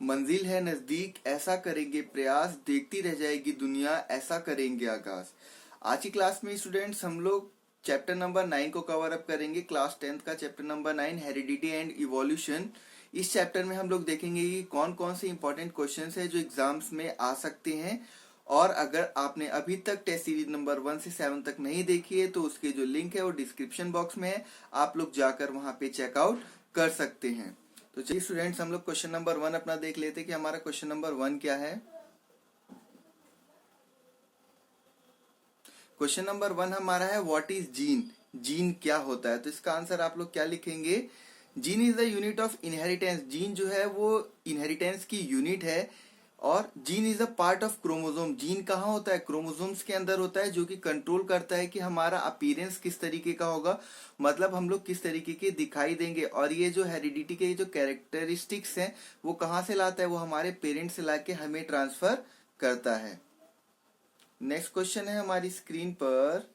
मंजिल है नजदीक, ऐसा करेंगे प्रयास, देखती रह जाएगी दुनिया, ऐसा करेंगे आगाज। आज की क्लास में स्टूडेंट्स हम लोग चैप्टर नंबर 9 को कवर अप करेंगे। क्लास 10th का chapter number 9 heredity and evolution. इस चैप्टर में हम लोग देखेंगे कि कौन कौन से इंपॉर्टेंट क्वेश्चंस है जो एग्जाम्स में आ सकते हैं। और अगर आपने अभी तक टेस्ट सीरीज नंबर 1 से 7 तक नहीं देखी है तो उसके जो लिंक है वो डिस्क्रिप्शन बॉक्स में है, आप लोग जाकर वहां पे चेकआउट कर सकते हैं। तो चलिए स्टूडेंट्स हम लोग क्वेश्चन नंबर 1 अपना देख लेते हैं कि हमारा क्वेश्चन नंबर 1 क्या है। क्वेश्चन नंबर 1 हमारा है व्हाट इज जीन। जीन क्या होता है? तो इसका आंसर आप लोग क्या लिखेंगे? Gene is the unit of inheritance. Gene जो है वो इनहेरिटेंस की यूनिट है। और gene is a part of chromosome. Gene कहाँ होता है? क्रोमोसोम्स के अंदर होता है, जो कि कंट्रोल करता है कि हमारा अपीयरेंस किस तरीके का होगा, मतलब हम लोग किस तरीके के दिखाई देंगे। और ये जो हेरिडिटी के जो कैरेक्टरिस्टिक्स हैं वो कहाँ से लाता है? वो हमारे पेरेंट्स से लाके हमें ट्रांसफर करता है। नेक्स्ट क्वेश्चन है हमारी स्क्रीन पर,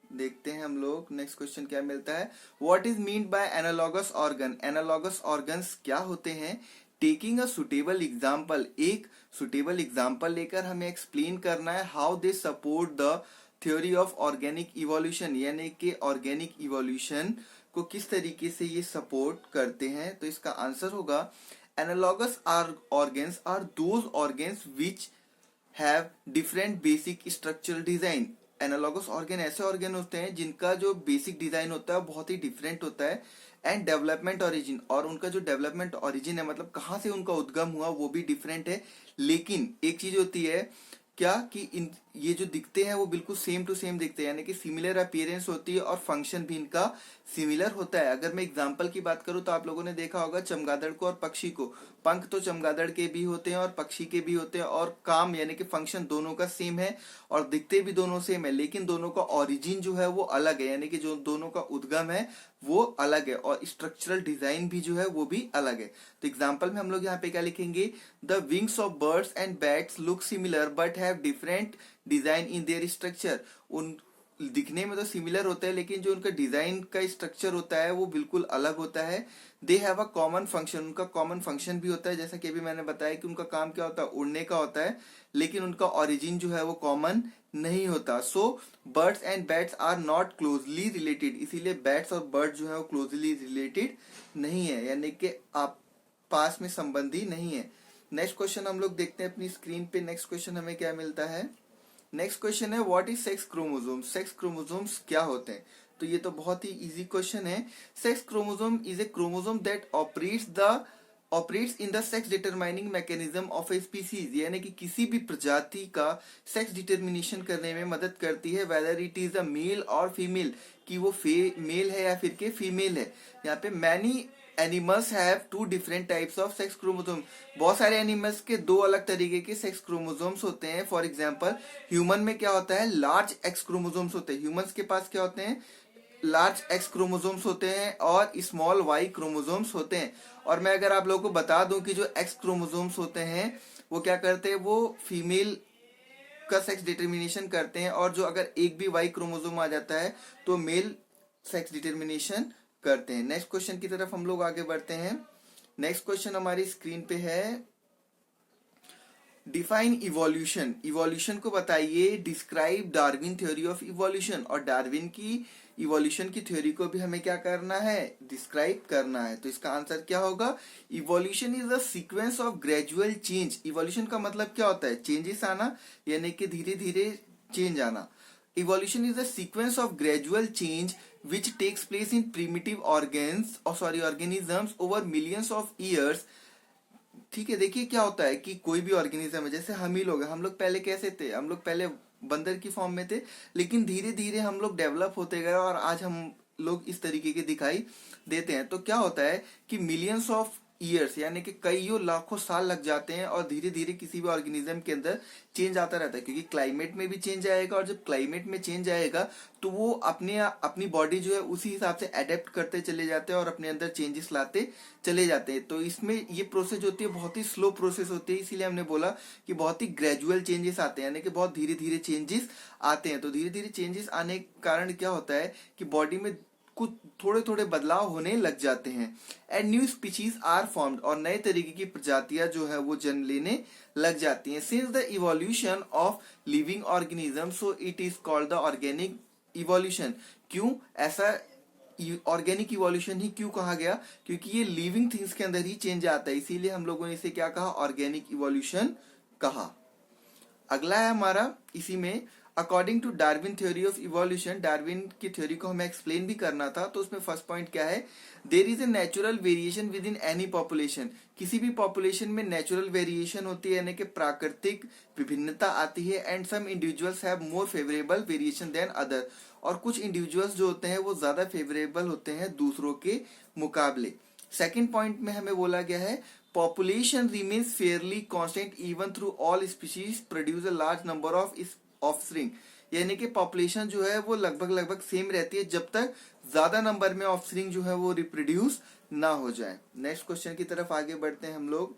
देखते हैं हम लोग नेक्स्ट क्वेश्चन क्या मिलता है। What is mean by analogous organ. Analogous organs क्या होते हैं? Taking a suitable example. एक सुटेबल एग्जाम्पल लेकर हमें एक्सप्लेन करना है how they support the theory of organic evolution, यानी कि ऑर्गेनिक इवोल्यूशन को किस तरीके से ये सपोर्ट करते हैं। तो इसका आंसर होगा analogous organs are those organs which have different basic structural design. Analogous organ ऐसे ऑर्गन होते हैं जिनका जो बेसिक डिजाइन होता है बहुत ही डिफरेंट होता है। एंड डेवलपमेंट ओरिजिन, और उनका जो डेवलपमेंट ओरिजिन है मतलब कहाँ से उनका उद्गम हुआ वो भी डिफरेंट है। लेकिन एक चीज होती है क्या कि इन ये जो दिखते हैं वो बिल्कुल सेम टू सेम दिखते हैं, यानी कि सिमिलर अपीयरेंस होती है और फंक्शन भी इनका सिमिलर होता है। अगर मैं एग्जांपल की बात करूं तो आप लोगों ने देखा होगा चमगादड़ को और पक्षी को। पंख तो चमगादड़ के भी होते हैं और पक्षी के भी होते हैं, और काम यानी कि फंक्शन दोनों का सेम है और दिखते भी दोनों सेम है, लेकिन दोनों का ओरिजिन जो है वो अलग है, यानी कि जो दोनों का उद्गम है वो अलग है और स्ट्रक्चरल डिजाइन भी जो है वो भी अलग है। तो एग्जाम्पल में हम लोग यहाँ पे क्या लिखेंगे? The wings of birds and bats look similar but have different design in their structure. उन दिखने में तो सिमिलर होता है लेकिन जो उनका डिजाइन का स्ट्रक्चर होता है वो बिल्कुल अलग होता है। They have a common function, उनका कॉमन फंक्शन भी होता है, जैसा कि अभी मैंने बताया कि उनका काम क्या होता है, उड़ने का होता है, लेकिन उनका ओरिजिन जो है वो कॉमन नहीं होता। So birds and bats are not closely related, इसीलिए बैट्स और बर्ड जो है वो क्लोजली रिलेटेड नहीं है, यानी कि आप पास में संबंधी नहीं है। नेक्स्ट क्वेश्चन हम लोग देखते हैं अपनी स्क्रीन पे। नेक्स्ट क्वेश्चन हमें क्या मिलता है? नेक्स्ट क्वेश्चन है what is sex chromosome. Sex chromosomes क्या होते हैं? तो ये तो बहुत ही इजी क्वेश्चन है। Sex chromosome is a chromosome that operates in the sex determining mechanism of a species, यानी कि किसी भी प्रजाति का सेक्स डिटर्मिनेशन करने में मदद करती है, whether it is a male और फीमेल, कि वो मेल है या फिर के फीमेल है। यहाँ पे many animals have two different types of sex chromosome. बहुत सारे एनिमल्स के दो अलग तरीके के सेक्स क्रोमोसोम्स होते हैं। फॉर एग्जांपल ह्यूमन में क्या होता है? लार्ज एक्स क्रोमोसोम्स होते हैं। ह्यूमंस के पास क्या होते हैं? लार्ज एक्स क्रोमोसोम्स होते हैं और स्मॉल वाई क्रोमोसोम्स होते हैं। और मैं अगर आप लोगों को बता दूं कि जो एक्स क्रोमोसोम्स होते हैं वो क्या करते हैं? वो फीमेल का सेक्स डिटर्मिनेशन करते हैं, और जो अगर एक भी वाई क्रोमोसोम आ जाता है तो मेल सेक्स डिटर्मिनेशन करते हैं। नेक्स्ट क्वेश्चन की तरफ हम लोग आगे बढ़ते हैं। नेक्स्ट क्वेश्चन हमारी स्क्रीन पे है डिफाइन इवोल्यूशन। इवोल्यूशन को बताइए। Describe Darwin theory of evolution. और डार्विन की इवोल्यूशन की थ्योरी को भी हमें क्या करना है? डिस्क्राइब करना है। तो इसका आंसर क्या होगा? Evolution is a sequence of gradual change. Evolution का मतलब क्या होता है? चेंजेस आना, यानी कि धीरे धीरे चेंज आना। Evolution is a sequence of gradual change which takes place in primitive organisms over millions of years। ठीक है, देखिए क्या होता है कि कोई भी ऑर्गेनिज्म है, जैसे हम ही लोग हैं, हम लोग पहले कैसे थे? हम लोग पहले बंदर की फॉर्म में थे, लेकिन धीरे धीरे हम लोग डेवलप होते गए और आज हम लोग इस तरीके के दिखाई देते हैं। तो क्या होता है कि मिलियंस ऑफ ईयर्स, यानी कि कईयों लाखों साल लग जाते हैं और धीरे धीरे किसी भी ऑर्गेनिज्म के अंदर चेंज आता रहता है, क्योंकि क्लाइमेट में भी चेंज आएगा, और जब क्लाइमेट में चेंज आएगा तो वो अपनी बॉडी जो है उसी हिसाब से अडेप्ट करते चले जाते हैं और अपने अंदर चेंजेस लाते चले जाते हैं। तो इसमें ये प्रोसेस होती है, बहुत ही स्लो प्रोसेस होती है, इसीलिए हमने बोला कि बहुत ही ग्रेजुअल चेंजेस आते हैं, यानी कि बहुत धीरे धीरे चेंजेस आते हैं। तो धीरे धीरे चेंजेस आने के कारण क्या होता है कि बॉडी में कुछ थोड़े थोड़े बदलाव होने लग जाते हैं। And new species are formed, और नए तरीके की प्रजातियां जो है वो जन्म लेने लग जाती हैं। Since the evolution of living organism, so it is called the organic evolution. क्यों ऐसा ऑर्गेनिक इवोल्यूशन ही क्यों कहा गया? क्योंकि ये लिविंग थिंग्स के अंदर ही चेंज आता है, इसीलिए हम लोगों ने इसे क्या कहा? ऑर्गेनिक इवोल्यूशन कहा। अगला है हमारा इसी में, according to Darwin theory of evolution, Darwin की थ्योरी को हमें एक्सप्लेन भी करना था, तो उसमें फर्स्ट पॉइंट क्या है? There is a natural variation within any population. किसी भी पॉपुलेशन में नेचुरल वेरिएशन होती है, यानी कि प्राकृतिक विभिन्नता आती है। And some individuals have more favourable variation than other, और कुछ इंडिविजुअल्स जो होते हैं वो ज्यादा फेवरेबल होते हैं दूसरों के मुकाबले। सेकेंड पॉइंट में हमें बोला गया है, population remains fairly constant even through all species produce a large number of offspring। यानी कि पॉपुलेशन जो है वो लगभग सेम रहती है जब तक ज्यादा नंबर में ऑफस्प्रिंग जो है वो रिप्रोड्यूस ना हो जाए। नेक्स्ट क्वेश्चन की तरफ आगे बढ़ते हैं हम लोग।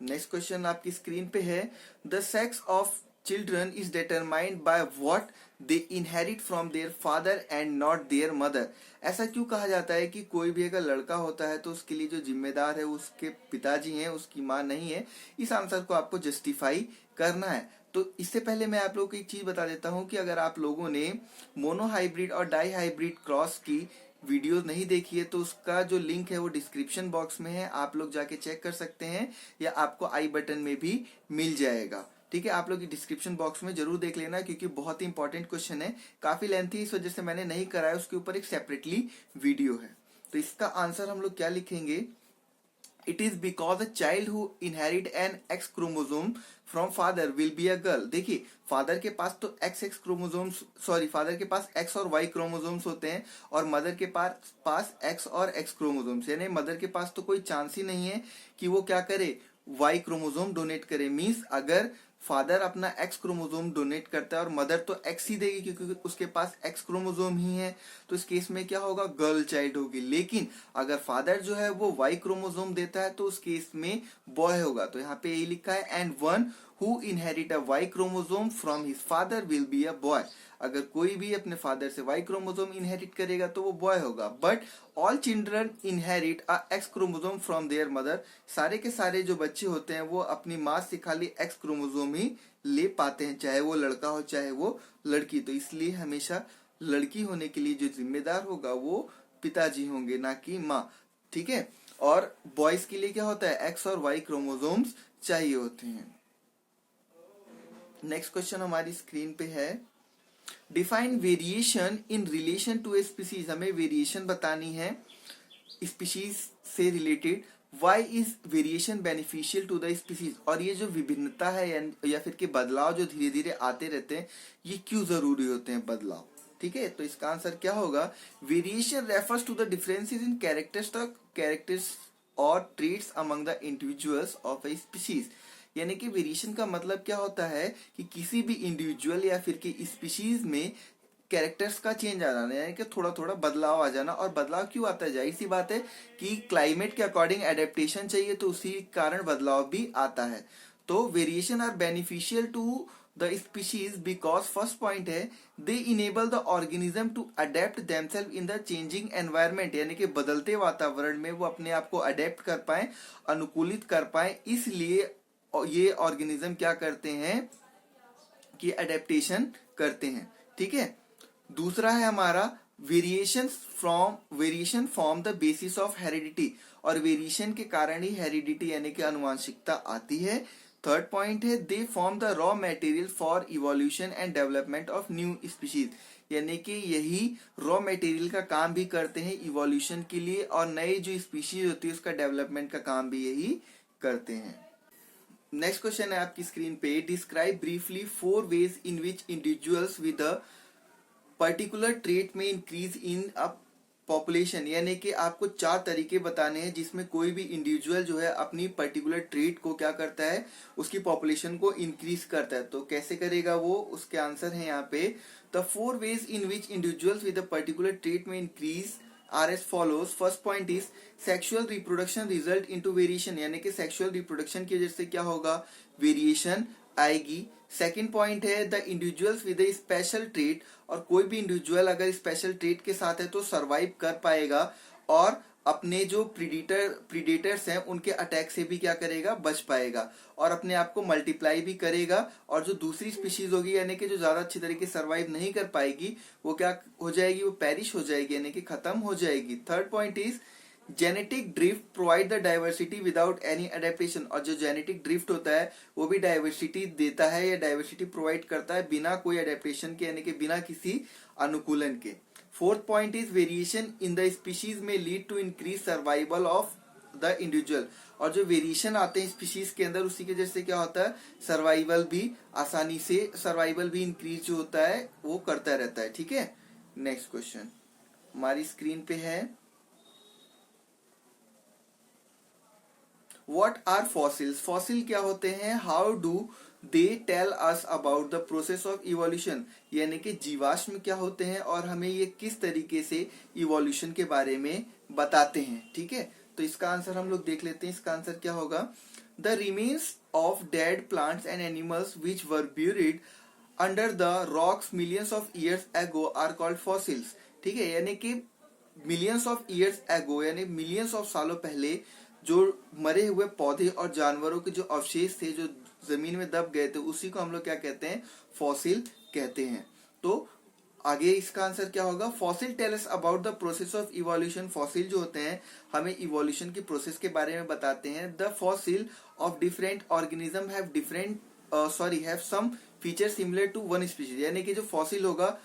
नेक्स्ट क्वेश्चन आपकी स्क्रीन पे है, the sex of children is determined by what they inherit from their father and not there mother. ऐसा क्यों कहा जाता है कि कोई भी अगर लड़का होता है तो उसके लिए जो जिम्मेदार है उसके पिताजी हैं, उसकी माँ नहीं है? इस आंसर को आपको जस्टिफाई करना है। तो इससे पहले मैं आप लोगों को एक चीज बता देता हूं कि अगर आप लोगों ने मोनोहाइब्रिड और डाई हाइब्रिड क्रॉस की वीडियो नहीं देखी है तो उसका जो लिंक है वो डिस्क्रिप्शन बॉक्स में है, आप लोग जाके चेक कर सकते हैं, या आपको आई बटन में भी मिल जाएगा। ठीक है, आप लोग डिस्क्रिप्शन बॉक्स में जरूर देख लेना, क्योंकि बहुत ही इंपॉर्टेंट क्वेश्चन है, काफी लेंथी, इस वजह से मैंने नहीं कराया, उसके ऊपर एक सेपरेटली वीडियो है। तो इसका आंसर हम लोग क्या लिखेंगे? It is because a child who inherit an X chromosome from father will be a girl. देखिए, फादर के पास तो एक्स क्रोमोजोम्स, सॉरी, फादर के पास एक्स और वाई क्रोमोजोम्स होते हैं, और मदर के पास एक्स और एक्स क्रोमोजोम्स, यानी मदर के पास तो कोई चांस ही नहीं है कि वो क्या करे, वाई क्रोमोजोम डोनेट करे। मीन्स अगर फादर अपना एक्स क्रोमोजोम डोनेट करता है और मदर तो एक्स ही देगी क्योंकि उसके पास एक्स क्रोमोजोम ही है, तो इस केस में क्या होगा? गर्ल चाइल्ड होगी। लेकिन अगर फादर जो है वो वाई क्रोमोजोम देता है तो उस केस में बॉय होगा। तो यहाँ पे यही लिखा है, and one who inherit a Y chromosome from his father will be a boy. अगर कोई भी अपने फादर से वाई क्रोमोजोम इनहेरिट करेगा तो वो बॉय होगा। But all children inherit a x chromosome from there mother. सारे के सारे जो बच्चे होते हैं वो अपनी माँ से खाली एक्स क्रोमोजोम ही ले पाते हैं, चाहे वो लड़का हो चाहे वो लड़की। तो इसलिए हमेशा लड़की होने के लिए जो जिम्मेदार होगा वो पिताजी होंगे, ना कि माँ। ठीक है, और बॉयज के लिए क्या होता है? एक्स और वाई क्रोमोजोम्स चाहिए होते हैं। नेक्स्ट क्वेश्चन हमारी स्क्रीन पे है, define variation in relation to a species. हमें वेरिएशन बतानी है स्पीसीज से related. Why is variation beneficial to the species. और ये जो विभिन्नता है या फिर के बदलाव जो धीरे धीरे आते रहते हैं, ये क्यों जरूरी होते हैं बदलाव? ठीक है, तो इसका आंसर क्या होगा? Variation refers to the differences in characters और traits among the individuals of a species. यानी कि वेरिएशन का मतलब क्या होता है कि किसी भी इंडिविजुअल या फिर की स्पीशीज में कैरेक्टर्स का चेंज आ जाना, यानी कि थोड़ा थोड़ा बदलाव आ जाना। और बदलाव क्यों आता है? जाहिर सी बात है कि क्लाइमेट के अकॉर्डिंग एडेप्टेशन चाहिए, तो उसी कारण बदलाव भी आता है। तो variation are beneficial to the species because, first point है, they enable the organism to adapt themselves in the changing environment. यानी कि बदलते वातावरण में वो अपने आप को अडेप्ट कर पाए, अनुकूलित कर पाए। इसलिए ये ऑर्गेनिज्म क्या करते हैं कि अडेप्टेशन करते हैं। ठीक है, दूसरा है हमारा variation form the basis of heredity. और वेरिएशन के कारण ही हेरिडिटी यानी कि अनुवांशिकता आती है। थर्ड पॉइंट है, they form the raw material for evolution and development of new species. यानी कि यही रॉ मटेरियल का काम भी करते हैं इवोल्यूशन के लिए, और नए जो स्पीशीज होती है उसका डेवलपमेंट का काम भी यही करते हैं। नेक्स्ट क्वेश्चन है आपकी स्क्रीन पे, describe briefly 4 ways in which individuals with a particular trait may increase in a population. यानी कि आपको 4 तरीके बताने हैं जिसमें कोई भी इंडिविजुअल जो है अपनी पर्टिकुलर ट्रेट को क्या करता है, उसकी पॉपुलेशन को इंक्रीज करता है। तो कैसे करेगा वो, उसके आंसर है यहाँ पे, the 4 ways in which individuals with a particular trait may increase are as follows. First point is sexual reproduction result into variation. यानी कि सेक्सुअल रिप्रोडक्शन की वजह से क्या होगा, वेरिएशन आएगी। सेकंड पॉइंट है the individuals with A special trait, और कोई भी इंडिविजुअल अगर स्पेशल ट्रेट के साथ है तो सरवाइव कर पाएगा और अपने जो प्रीडेटर्स हैं उनके अटैक से भी क्या करेगा, बच पाएगा और अपने आप को मल्टीप्लाई भी करेगा। और जो दूसरी स्पीशीज होगी यानी कि जो ज्यादा अच्छी तरीके से सर्वाइव नहीं कर पाएगी वो क्या हो जाएगी, वो पेरिश हो जाएगी यानी कि खत्म हो जाएगी। Third point is genetic drift provide the diversity without any adaptation, और जो जेनेटिक ड्रिफ्ट होता है वो भी डाइवर्सिटी देता है या डाइवर्सिटी प्रोवाइड करता है बिना कोई अडेप्टेशन के यानी कि बिना किसी अनुकूलन के। Fourth point is variation in the species may lead to increase survival of the individual, और जो वेरिएशन आते हैं स्पीशीज के अंदर उसी के वजह से क्या होता है, सर्वाइवल भी आसानी से, सर्वाइवल भी इंक्रीज जो होता है वो करता रहता है। ठीक है, नेक्स्ट क्वेश्चन हमारी स्क्रीन पे है, व्हाट आर फॉसिल्स, फॉसिल क्या होते हैं, how do they tell us about the process of evolution, यानी कि जीवाश्म क्या होते हैं और हमें ये किस तरीके से इवोल्यूशन के बारे में बताते हैं। ठीक है, तो इसका आंसर हम लोग देख लेते हैं। इसका आंसर क्या होगा, the remains of dead plants and animals which were buried under the rocks millions of years ago are called fossils. ठीक है, यानी कि मिलियंस ऑफ ईयर्स एगो यानी मिलियंस ऑफ सालों पहले जो मरे हुए पौधे और जानवरों के जो अवशेष थे जो जमीन में दब गए थे उसी को हम लोग क्या कहते हैं, फॉसिल कहते हैं। तो आगे इसका आंसर क्या होगा, fossil tell us about the process of evolution, fossil जो होते हैं हमें इवोल्यूशन की प्रोसेस के बारे में बताते हैं। The fossil of different organism have some feature similar to one species, यानी कि जो फॉसिल होगा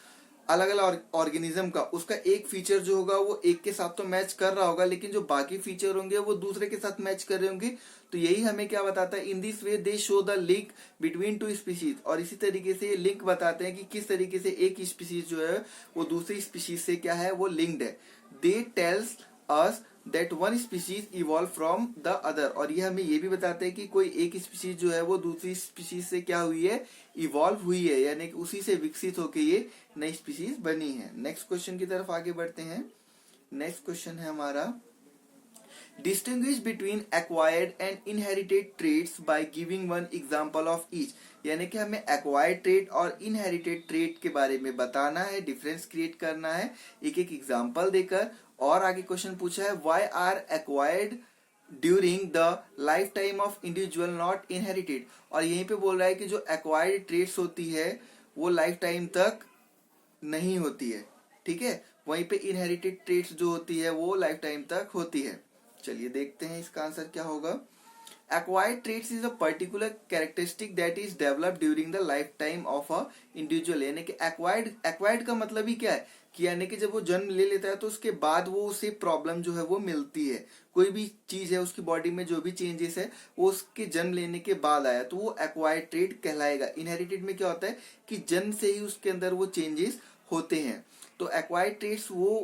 अलग अलग ऑर्गेनिज्म का उसका एक फीचर जो होगा वो एक के साथ तो मैच कर रहा होगा लेकिन जो बाकी फीचर होंगे वो दूसरे के साथ मैच कर रहे होंगे। तो यही हमें क्या बताता है, इन this way they show the link between two species, और इसी तरीके से ये लिंक बताते हैं कि किस तरीके से एक स्पीशीज जो है वो दूसरी स्पीशीज से क्या है, वो लिंक्ड है। They tells us that one species evolve from the other, और ये हमें ये भी बताते हैं कि कोई एक स्पीशीज जो है वो दूसरी स्पीशीज से क्या हुई है, इवॉल्व हुई है, यानी कि उसी से विकसित होकर ये नई स्पीशीज बनी है। नेक्स्ट क्वेश्चन की तरफ आगे बढ़ते हैं। नेक्स्ट क्वेश्चन है हमारा, distinguish between acquired and inherited traits by giving one example of each, यानी कि हमें एक्वायर्ड ट्रेट और इनहेरिटेड ट्रेट के बारे में बताना है, डिफरेंस क्रिएट करना है एक एक एग्जांपल देकर। और आगे क्वेश्चन पूछा है, why are acquired during the life time of individual not inherited, और यहीं पे बोल रहा है कि जो एक्वायर्ड ट्रेट्स होती है वो लाइफ टाइम तक नहीं होती है। ठीक है, वहीं पे इनहेरिटेड ट्रेट्स जो होती है वो लाइफ टाइम तक होती है। चलिए देखते हैं इसका आंसर क्या होगा। Acquired traits is a particular characteristic that is developed during the lifetime of a individual, यानी कि acquired का मतलब ही क्या है कि यानी कि जब वो जन्म ले लेता है तो उसके बाद वो उसे प्रॉब्लम जो है वो मिलती है, कोई भी चीज है उसकी बॉडी में जो भी चेंजेस है वो उसके जन्म लेने के बाद आया तो वो एक्वायर्ड ट्रेट कहलाएगा। इनहेरिटेड में क्या होता है कि जन्म से ही उसके अंदर वो चेंजेस होते हैं। तो एक्वायर्ड ट्रेट्स वो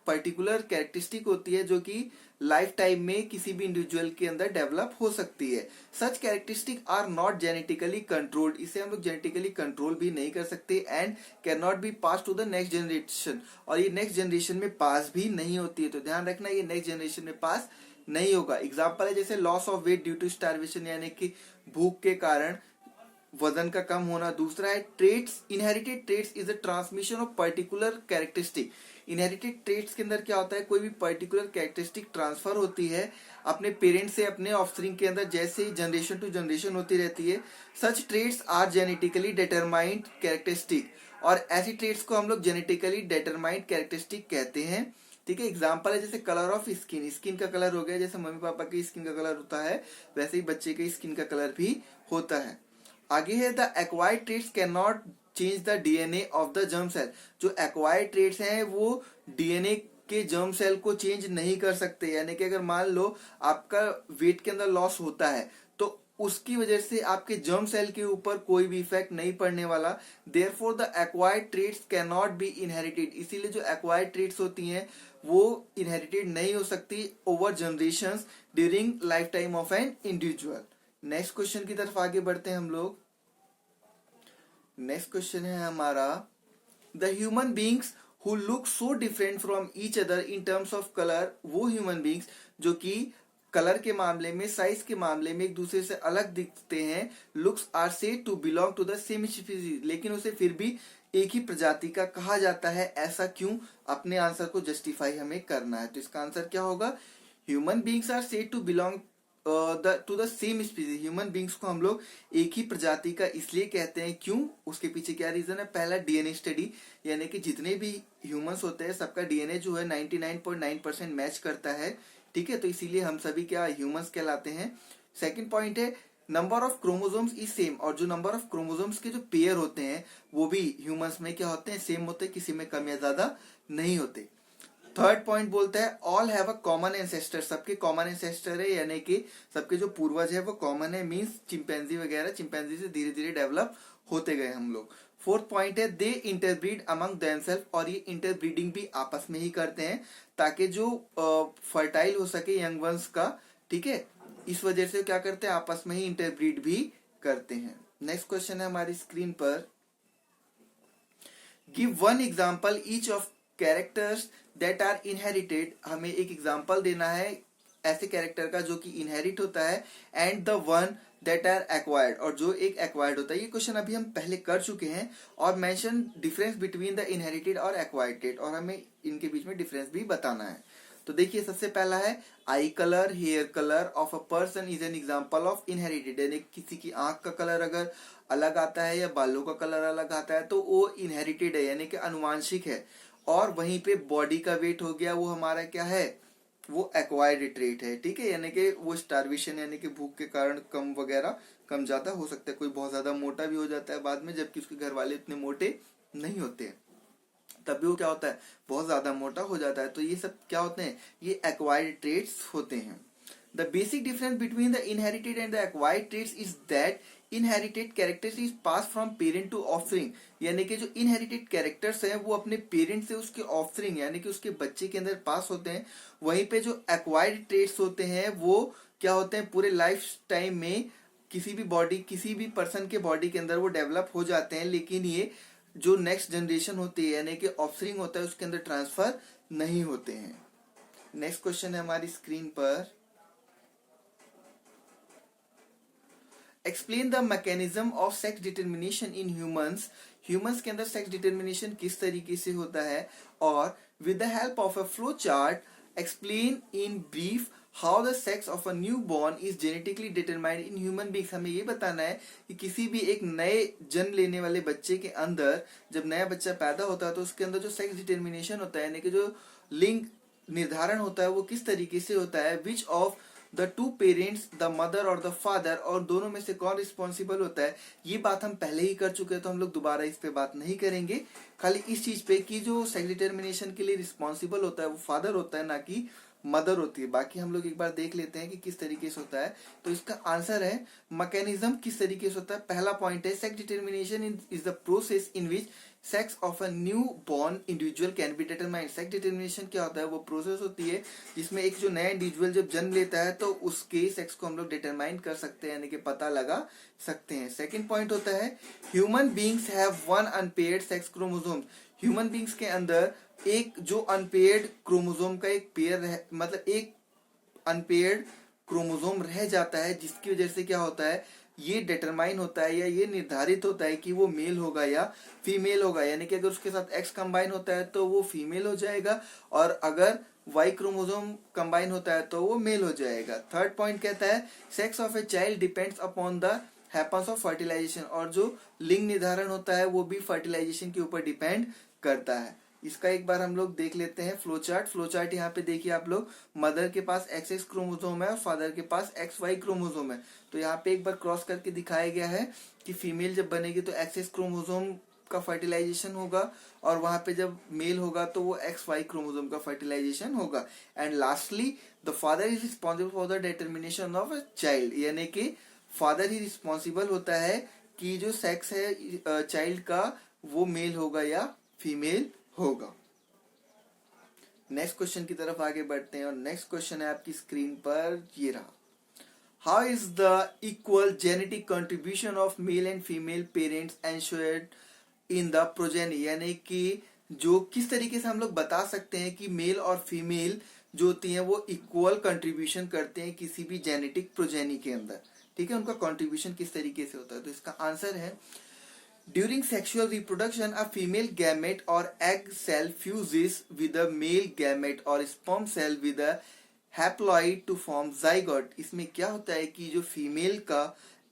पर्टिकुलर कैरेक्टरिस्टिक होती है जो कि लाइफ टाइम में किसी भी इंडिविजुअल के अंदर डेवलप हो सकती है। Such characteristic are not genetically controlled, इसे हम लोग जेनेटिकली कंट्रोल भी नहीं कर सकते and can not be pass to the next generation, और ये नेक्स्ट जनरेशन में पास भी नहीं होती है। तो ध्यान रखना ये नेक्स्ट जनरेशन में पास नहीं होगा। एग्जाम्पल है जैसे loss of weight due to starvation, यानी कि भूख के कारण वजन का कम होना। दूसरा है traits, inherited traits is the transmission of particular characteristic. Inherited traits के अंदर क्या होता है, कोई भी पर्टिकुलर कैरेक्टरिस्टिक ट्रांसफर होती है अपने पेरेंट्स से अपने ऑफस्प्रिंग के अंदर, जैसे जनरेशन टू जनरेशन होती रहती है। Such traits are genetically determined characteristic, और ऐसी ट्रेट्स को हम लोग जेनेटिकली डिटरमाइंड कैरेक्टरिस्टिक कहते हैं। ठीक है, एग्जाम्पल है जैसे कलर ऑफ स्किन, स्किन का कलर हो गया, जैसे मम्मी पापा की स्किन का कलर होता है वैसे ही बच्चे के स्किन का कलर भी होता है। आगे है the acquired traits can not change the DNA of the germ cell, जो एक्वायर्ड ट्रेट्स हैं वो डीएनए के जर्म सेल को चेंज नहीं कर सकते, यानी कि अगर मान लो आपका वेट के अंदर लॉस होता है तो उसकी वजह से आपके जर्म सेल के ऊपर कोई भी इफेक्ट नहीं पड़ने वाला। Therefore the acquired traits can not B inherited, इसीलिए जो एक्वायर्ड ट्रेट्स होती हैं वो इनहेरिटेड नहीं हो सकती over generations during life time of an individual. Next question की तरफ आगे बढ़ते हैं हम लोग। नेक्स्ट क्वेश्चन है हमारा, the human beings who look so different from each other in terms of colour, वो ह्यूमन बींग्स जो कि कलर के मामले में, साइज के मामले में एक दूसरे से अलग दिखते हैं, looks are said to belong to the same species, लेकिन उसे फिर भी एक ही प्रजाति का कहा जाता है, ऐसा क्यों? अपने आंसर को जस्टिफाई हमें करना है। तो इसका आंसर क्या होगा? Human beings are said to belong to the same species. Human beings को हम लोग एक ही प्रजाति का इसलिए कहते हैं, क्यों? उसके पीछे क्या रीजन है? पहला डीएनए स्टडी, यानी कि जितने भी ह्यूमंस होते हैं सबका डीएनए जो है 99.9% मैच करता है, ठीक है, तो इसीलिए हम सभी क्या ह्यूमंस कहलाते हैं। सेकंड पॉइंट है number of chromosomes is same, और जो नंबर ऑफ क्रोमोसोम्स के जो पेयर होते हैं वो भी ह्यूमंस में क्या होते हैं? सेम होते हैं, किसी में कम या ज्यादा नहीं होते। थर्ड पॉइंट बोलता है all have a common ancestor, सबके कॉमन एंसेस्टर है, यानी कि सबके जो पूर्वज है वो कॉमन है, मींस चिंपैंजी वगैरह, चिंपैंजी से धीरे धीरे डेवलप होते गए हम लोग। फोर्थ पॉइंट है दे इंटरब्रीड अमंग देमसेल्फ, और ये इंटरब्रीडिंग भी आपस में ही करते हैं ताकि जो फर्टाइल हो सके यंग वंस का, ठीक है, इस वजह से क्या करते हैं? आपस में ही इंटरब्रीड भी करते हैं। नेक्स्ट क्वेश्चन है हमारी स्क्रीन पर, give one example each of characters that are inherited. हमें एक एग्जाम्पल देना है ऐसे कैरेक्टर का जो कि इनहेरिट होता है, and the one that are acquired, और जो एक एक्वायर्ड होता है। ये क्वेश्चन अभी हम पहले कर चुके हैं। और mention difference between the inherited और एक्वायर्ड ट्रेट, और हमें इनके बीच में डिफरेंस भी बताना है। तो देखिए सबसे पहला है eye colour, hair colour of a person is an example of inherited, यानी किसी की आंख का कलर अगर अलग आता है या बालों का कलर अलग आता है तो वो इनहेरिटेड है, यानी कि अनुवांशिक है। और वहीं पे बॉडी का वेट हो गया, वो हमारा क्या है? वो एक्वायर्ड ट्रेट है, ठीक है, यानी कि वो स्टार्वेशन यानी कि भूख के कारण कम वगैरह कम ज्यादा हो सकता है। कोई बहुत ज्यादा मोटा भी हो जाता है बाद में, जबकि उसके घर वाले इतने मोटे नहीं होते, तब भी वो क्या होता है? बहुत ज्यादा मोटा हो जाता है। तो ये सब क्या होते हैं? ये एक्वायर्ड ट्रेट्स होते हैं। The basic difference between the inherited and the acquired traits is that inherited characters is pass from parent to offspring, यानी कि जो इनहेरिटेड कैरेक्टर्स हैं वो अपने पेरेंट से उसके ऑफस्प्रिंग यानी कि उसके बच्चे के अंदर पास होते हैं। वहीं पे जो एक्वायर्ड ट्रेट्स होते हैं वो क्या होते हैं? पूरे लाइफ टाइम में किसी भी पर्सन के बॉडी के अंदर वो डेवलप हो जाते हैं, लेकिन ये जो नेक्स्ट जनरेशन होती है यानी कि ऑफस्प्रिंग होता है उसके अंदर ट्रांसफर नहीं होते हैं। नेक्स्ट क्वेश्चन है हमारी स्क्रीन पर, explain the mechanism of sex determination in humans. Humans के अंदर सेक्स डिटर्मिनेशन किस तरीके से होता है, और with the help of a flow chart explain in brief how the sex of a new born is genetically determined in human beings. हमें ये बताना है कि किसी भी एक नए जन्म लेने वाले बच्चे के अंदर, जब नया बच्चा पैदा होता है तो उसके अंदर जो सेक्स डिटर्मिनेशन होता है यानी कि जो लिंग निर्धारण होता है वो किस तरीके से होता है, which of the two parents, the mother और द फादर, और दोनों में से कौन रिस्पॉन्सिबल होता है। ये बात हम पहले ही कर चुके हैं तो हम लोग दोबारा इस पे बात नहीं करेंगे। खाली इस चीज पे कि जो सेक्स डिटर्मिनेशन के लिए रिस्पॉन्सिबल होता है वो फादर होता है, ना कि मदर होती है। बाकी हम लोग एक बार देख लेते हैं कि किस तरीके से होता है। तो इसका आंसर है मैकेनिज्म किस तरीके से होता है। पहला पॉइंट है sex determination is the process in which sex of a new born individual can be determined. Sex determination क्या होता है? वो प्रोसेस होती है जिसमें एक जो नया इंडिविजुअल जब जन्म लेता है तो उसके सेक्स को हम लोग डिटरमाइन कर सकते हैं, यानी कि पता लगा सकते हैं। सेकंड पॉइंट होता है human beings have one unpaired sex chromosome. Human beings के अंदर एक जो अनपेयर्ड क्रोमोसोम का एक पेयर मतलब एक अनपेयर्ड क्रोमोसोम रह जाता है, जिसकी वजह से क्या होता है? ये डिटरमाइन होता है या ये निर्धारित होता है कि वो मेल होगा या फीमेल होगा, यानी कि अगर उसके साथ एक्स कंबाइन होता है तो वो फीमेल हो जाएगा, और अगर वाई क्रोमोसोम कंबाइन होता है तो वो मेल हो जाएगा। थर्ड पॉइंट कहता है sex of a child depends upon the happens of fertilisation, और जो लिंग निर्धारण होता है वो भी फर्टिलाइजेशन के ऊपर डिपेंड करता है। इसका एक बार हम लोग देख लेते हैं फ्लो चार्ट यहाँ पे देखिए आप लोग, मदर के पास XX क्रोमोसोम है और फादर के पास XY क्रोमोसोम है। तो यहाँ पे एक बार क्रॉस करके दिखाया गया है कि फीमेल जब बनेगी तो XX क्रोमोसोम का फर्टिलाइजेशन होगा, और वहां पे जब मेल होगा तो वो XY क्रोमोसोम का फर्टिलाइजेशन होगा। And lastly the father is responsible for the determination of a child, यानी कि फादर ही रिस्पॉन्सिबल होता है कि जो सेक्स है चाइल्ड का वो मेल होगा या फीमेल होगा। नेक्स्ट क्वेश्चन की तरफ आगे बढ़ते हैं, और नेक्स्ट क्वेश्चन है आपकी स्क्रीन पर ये रहा, how is the equal genetic contribution of male and female parents ensured in the progeny, यानी कि जो किस तरीके से हम लोग बता सकते हैं कि मेल और फीमेल जो होती हैं वो इक्वल कंट्रीब्यूशन करते हैं किसी भी जेनेटिक प्रोजेनी के अंदर, ठीक है, उनका कंट्रीब्यूशन किस तरीके से होता है। तो इसका आंसर है during sexual reproduction a female gamete or egg cell fuses with a male gamete or sperm cell with a haploid to form zygote. इसमें क्या होता है कि जो फीमेल का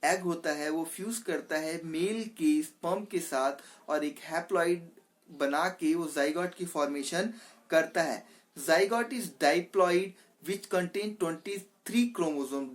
एग होता है वो फ्यूज करता है मेल के स्पर्म के साथ और एक हैप्लॉइड बना के वो जाइगोट की फॉर्मेशन करता है। Zygote is diploid which contain 23 chromosome.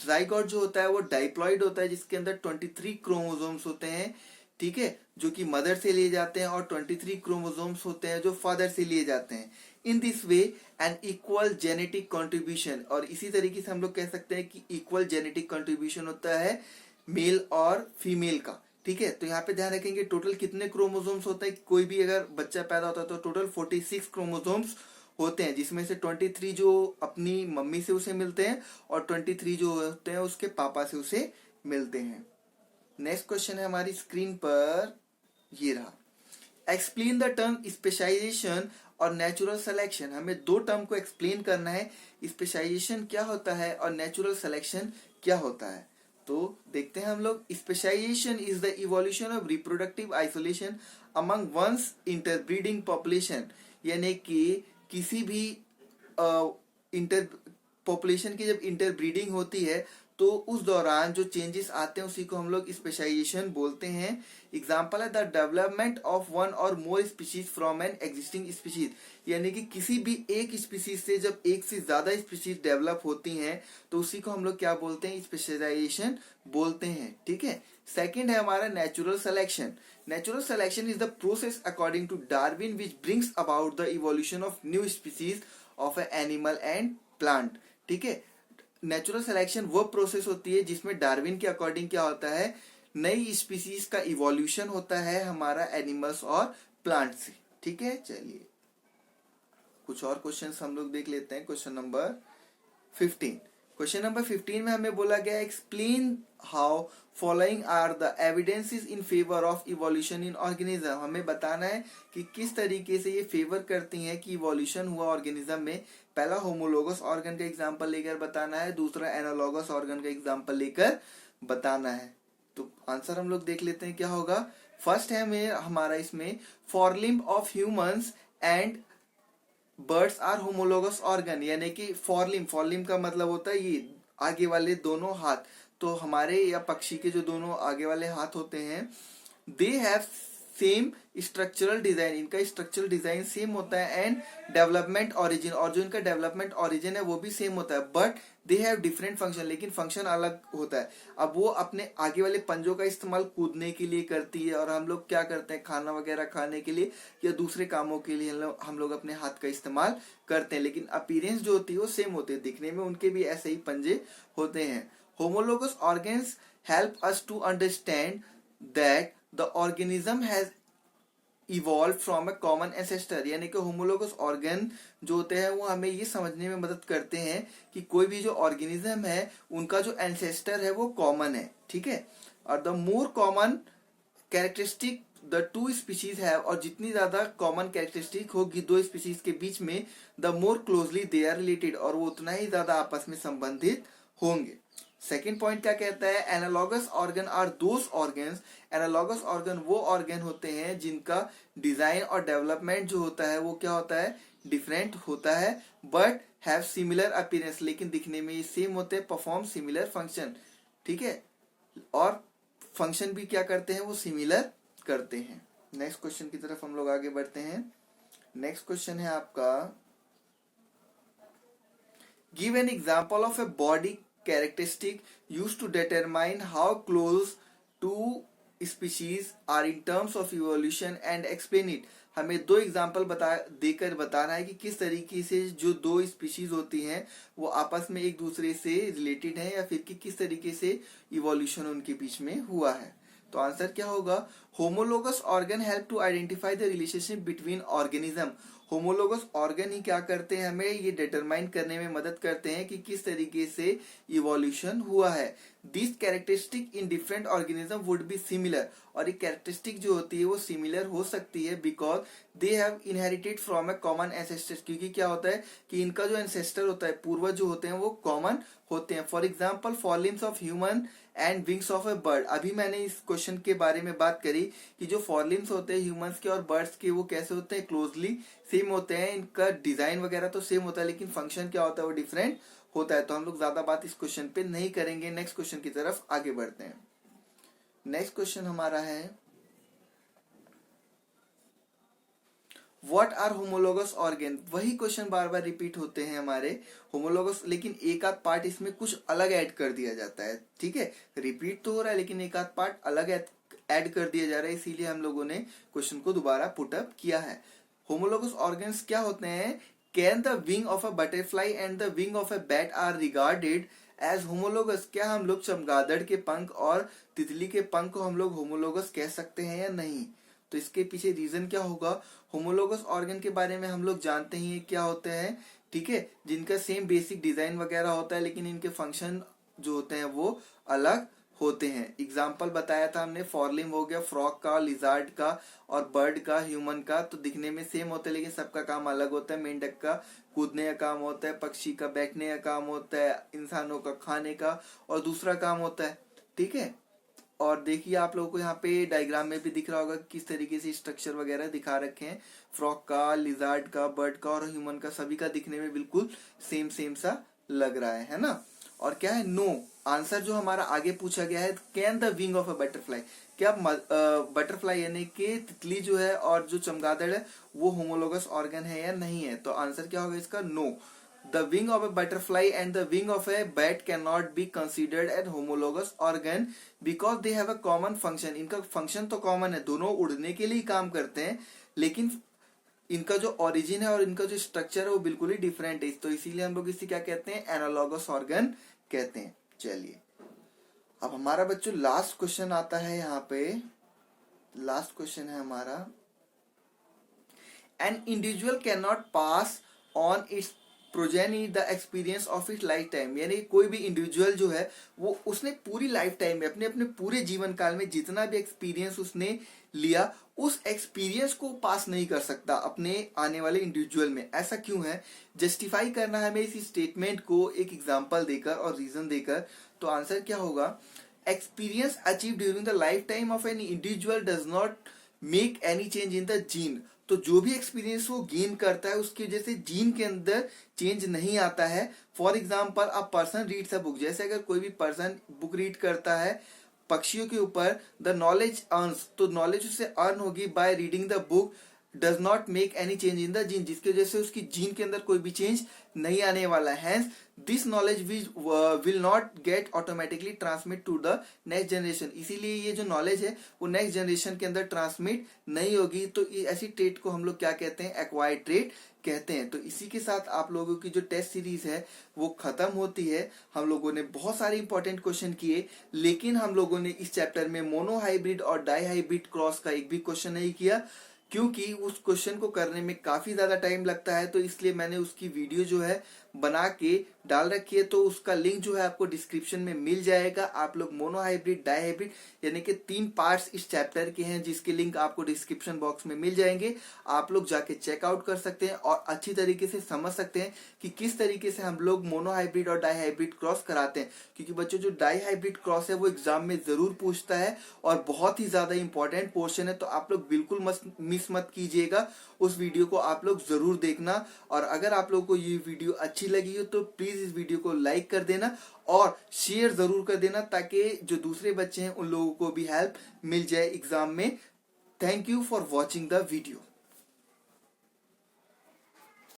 Zygote जो होता है वो डाइप्लॉइड होता है जिसके अंदर 23 क्रोमोसोम्स होते हैं, ठीक है, जो कि मदर से लिए जाते हैं, और 23 क्रोमोसोम्स होते हैं जो फादर से लिए जाते हैं। In this way an equal genetic contribution, और इसी तरीके से हम लोग कह सकते हैं कि इक्वल जेनेटिक कंट्रीब्यूशन होता है मेल और फीमेल का, ठीक है। तो यहाँ पे ध्यान रखेंगे टोटल कितने क्रोमोसोम्स होते हैं। कोई भी अगर बच्चा पैदा होता है तो टोटल 46 क्रोमोसोम्स होते हैं, जिसमें से 23 जो अपनी मम्मी से उसे मिलते हैं और 23 जो होते हैं उसके पापा से उसे मिलते हैं। नेक्स्ट क्वेश्चन है हमारी स्क्रीन पर, ये रहा। एक्सप्लेन द टर्म स्पेशलाइजेशन और नेचुरल सिलेक्शन। हमें दो टर्म को एक्सप्लेन करना है, स्पेशलाइजेशन क्या होता है और नेचुरल सिलेक्शन क्या होता है। तो देखते हैं हम लोग। Specialisation is the evolution of reproductive isolation among once interbreeding population, यानी कि किसी भी इंटर पॉपुलेशन की जब इंटरब्रीडिंग होती है तो उस दौरान जो चेंजेस आते हैं उसी को हम लोग स्पेशलाइजेशन बोलते हैं। एग्जाम्पल है द डेवलपमेंट ऑफ वन और more species from an existing species, यानी कि किसी भी एक स्पीशीज से जब एक से ज्यादा स्पीशीज डेवलप होती हैं तो उसी को हम लोग क्या बोलते हैं, स्पेशलाइजेशन बोलते हैं, ठीक है। सेकेंड है हमारा natural selection. Natural selection is the process according to Darwin which brings about the evolution of new species of a animal and plant, ठीक है। नेचुरल सिलेक्शन वो प्रोसेस होती है जिसमें डार्विन के अकॉर्डिंग क्या होता है, नई स्पीसीज का इवोल्यूशन होता है हमारा एनिमल्स और प्लांट से, ठीक है। चलिए कुछ और क्वेश्चंस हम लोग देख लेते हैं। Question number 15। क्वेश्चन नंबर 15 में हमें बोला गया explain how following are the evidences in favour of evolution in organism. हमें बताना है कि किस तरीके से ये फेवर करती हैं कि इवोल्यूशन हुआ ऑर्गेनिज्म में। पहला होमोलोगस ऑर्गन का एग्जांपल लेकर बताना है, दूसरा एनालॉगस ऑर्गन का एग्जांपल लेकर बताना है। तो आंसर हम लोग देख लेते हैं क्या होगा। फर्स्ट है हमारा इसमें forelimb of humans and birds are homologous organ, यानी कि फॉरलिम्ब का मतलब होता है ये आगे वाले दोनों हाथ। तो हमारे या पक्षी के जो दोनों आगे वाले हाथ होते हैं they have same structural design, इनका स्ट्रक्चरल डिजाइन सेम होता है एंड डेवलपमेंट ओरिजिन, और जो इनका डेवलपमेंट ओरिजिन है वो भी सेम होता है, but they have different function, लेकिन फंक्शन अलग होता है। अब वो अपने आगे वाले पंजों का इस्तेमाल कूदने के लिए करती है और हम लोग क्या करते हैं, खाना वगैरह खाने के लिए या दूसरे कामों के लिए हम लोग अपने हाथ का इस्तेमाल करते हैं, लेकिन अपीयरेंस जो होती है वो सेम होती है, दिखने में उनके भी ऐसे ही पंजे होते हैं। Homologous organs help us to understand that the organism has evolve from a common ancestor, यानी कि होमोलोगस ऑर्गन जो होते हैं वो हमें ये समझने में मदद करते हैं कि कोई भी जो ऑर्गेनिज्म है उनका जो एंसेस्टर है वो कॉमन है, ठीक है। और the more common characteristic the two species है, और जितनी ज्यादा कॉमन कैरेक्टरिस्टिक होगी दो स्पीशीज के बीच में the more closely they are related, और वो उतना ही ज्यादा आपस में संबंधित होंगे। सेकेंड पॉइंट क्या कहता है, analogous organ are those organs. Analogous organ वो ऑर्गन होते हैं जिनका डिजाइन और डेवलपमेंट जो होता है वो क्या होता है, डिफरेंट होता है, बट हैव सिमिलर अपीयरेंस, लेकिन दिखने में ये सेम होते हैं, परफॉर्म सिमिलर फंक्शन, ठीक है, और फंक्शन भी क्या करते हैं वो सिमिलर करते हैं। नेक्स्ट क्वेश्चन की तरफ हम लोग आगे बढ़ते हैं। नेक्स्ट क्वेश्चन है आपका give an example of a body characteristic used to determine how close two species are in terms of evolution and explain it। हमें दो एग्जाम्पल देकर बताना है कि किस तरीके से जो दो स्पीशीज होती हैं वो आपस में एक दूसरे से रिलेटेड है या फिर कि किस तरीके से इवोल्यूशन उनके बीच में हुआ है। तो आंसर क्या होगा, homologous organ help to identify the relationship between organism. Homologous organ ही क्या करते हैं, हमें ये डिटरमाइन करने में मदद करते हैं कि किस तरीके से इवोल्यूशन हुआ है। This characteristic in different organism would be similar, और एक कैरेक्टरिस्टिक जो होती है वो सिमिलर हो सकती है because they have inherited from A common ancestor, क्योंकि क्या होता है कि इनका जो एंसेस्टर होता है, पूर्वज जो होते हैं वो कॉमन होते हैं। For example for limbs of human and wings of A bird. अभी मैंने इस क्वेश्चन के बारे में बात करी कि जो फॉर लिम्स होते हैं ह्यूमंस के और बर्ड्स के वो कैसे होते हैं, क्लोजली सेम होते हैं। इनका डिजाइन वगैरह तो सेम होता है लेकिन फंक्शन क्या होता है वो डिफरेंट होता है। तो हम लोग ज्यादा बात इस क्वेश्चन पे नहीं करेंगे, नेक्स्ट क्वेश्चन की तरफ आगे बढ़ते हैं। नेक्स्ट क्वेश्चन हमारा है व्हाट आर होमोलोगस ऑर्गेन। वही क्वेश्चन बार बार रिपीट होते हैं हमारे होमोलोगस, लेकिन एक आध पार्ट इसमें कुछ अलग ऐड कर दिया जाता है। ठीक है, रिपीट तो हो रहा है लेकिन एक आध पार्ट अलग ऐड कर दिया जा रहा है, इसीलिए हम लोगों ने क्वेश्चन को दोबारा पुटअप किया है। होमोलोगस ऑर्गेन्स क्या होते हैं? Can the wing of a butterfly and the wing of a bat are regarded as homologous. क्या हम लोग चमगादड़ के पंख और तितली के पंख को हम लोग होमोलोगस कह सकते हैं या नहीं? तो इसके पीछे रीजन क्या होगा? होमोलोगस ऑर्गन के बारे में हम लोग जानते ही क्या होते हैं, ठीक है, जिनका सेम बेसिक डिजाइन वगैरह होता है लेकिन इनके फंक्शन जो होते हैं वो अलग होते हैं। एग्जाम्पल बताया था हमने, फॉरलिम हो गया फ्रॉग का, लिजार्ड का और बर्ड का, ह्यूमन का। तो दिखने में सेम होता है लेकिन सबका काम अलग होता है। मेंढक का कूदने का काम होता है, पक्षी का बैठने का काम होता है, इंसानों का खाने का और दूसरा काम होता है। ठीक है, और देखिए आप लोगों को यहाँ पे डायग्राम में भी दिख रहा होगा किस तरीके से स्ट्रक्चर वगैरह दिखा रखे हैं। फ्रॉग का, लिजार्ड का, बर्ड का और ह्यूमन का, सभी का दिखने में बिल्कुल सेम सेम सा लग रहा है ना। और क्या है? नो। आंसर जो हमारा आगे पूछा गया है, can the wing of a butterfly, क्या बटरफ्लाई यानी कि तितली जो है और जो चमगादड़ है वो होमोलोगस ऑर्गन है या नहीं है? तो आंसर क्या होगा इसका? No. The wing of a butterfly and the wing of a bat cannot be considered as homologous organ because they have a common function. इनका फंक्शन तो कॉमन है, दोनों उड़ने के लिए काम करते हैं, लेकिन इनका जो ओरिजिन है और इनका जो स्ट्रक्चर है वो बिल्कुल ही डिफरेंट है। तो इसीलिए हम लोग इसे क्या कहते हैं? एनालॉगस ऑर्गन कहते हैं। चलिए अब हमारा बच्चों लास्ट क्वेश्चन आता है। यहाँ पे लास्ट क्वेश्चन है हमारा, an individual can not pass on it's progeny the experience of it life time. यानी कोई भी इंडिविजुअल जो है वो उसने पूरी लाइफ टाइम में अपने अपने पूरे जीवन काल में जितना भी एक्सपीरियंस उसने लिया उस एक्सपीरियंस को पास नहीं कर सकता अपने आने वाले इंडिविजुअल में। ऐसा क्यों है? जस्टिफाई करना है हमें इस स्टेटमेंट को एक एग्जांपल देकर और रीजन देकर। तो आंसर क्या होगा? Experience achieve during the life time of an individual does not make any change in the gene. तो जो भी एक्सपीरियंस वो गेन करता है उसकी वजह से जीन के अंदर चेंज नहीं आता है। For example a person reads a book, जैसे अगर कोई भी पर्सन बुक रीड करता है पक्षियों के ऊपर, द नॉलेज अर्न्स, तो नॉलेज उससे अर्न होगी by reading the book, does not make any change in the gene, जिसकी वजह से उसकी जीन के अंदर कोई भी चेंज नहीं आने वाला है। Hence this knowledge will not get automatically transmit to the next generation. इसीलिए ये जो नॉलेज है वो नेक्स्ट जनरेशन के अंदर ट्रांसमिट नहीं होगी। तो ऐसी ट्रेट को हम लोग क्या कहते हैं? एक्वायर्ड ट्रेट कहते हैं। तो इसी के साथ आप लोगों की जो टेस्ट सीरीज है वो खत्म होती है। हम लोगों ने बहुत सारे इंपॉर्टेंट क्वेश्चन किए, लेकिन हम लोगों ने इस चैप्टर में मोनो हाइब्रिड और डाई हाइब्रिड क्रॉस का एक भी क्वेश्चन नहीं किया, क्योंकि उस क्वेश्चन को करने में काफी ज्यादा टाइम लगता है। तो इसलिए मैंने उसकी वीडियो जो है बना के डाल रखी है, तो उसका लिंक जो है आपको डिस्क्रिप्शन में मिल जाएगा। आप लोग मोनो हाइब्रिड, डाई हाइब्रिड यानी कि 3 पार्ट्स इस चैप्टर के हैं जिसके लिंक आपको डिस्क्रिप्शन बॉक्स में मिल जाएंगे। आप लोग जाके चेकआउट कर सकते हैं और अच्छी तरीके से समझ सकते हैं कि किस तरीके से हम लोग मोनो हाइब्रिड और डाई हाइब्रिड क्रॉस कराते हैं। क्योंकि बच्चों जो डाई हाइब्रिड क्रॉस है वो एग्जाम में जरूर पूछता है और बहुत ही ज्यादा इंपॉर्टेंट पोर्शन है। तो आप लोग बिल्कुल मिस मत कीजिएगा, उस वीडियो को आप लोग जरूर देखना। और अगर आप लोगों को ये वीडियो अच्छी लगी हो तो प्लीज इस वीडियो को लाइक कर देना और शेयर जरूर कर देना, ताकि जो दूसरे बच्चे हैं उन लोगों को भी हेल्प मिल जाए एग्जाम में। Thank you for watching the video.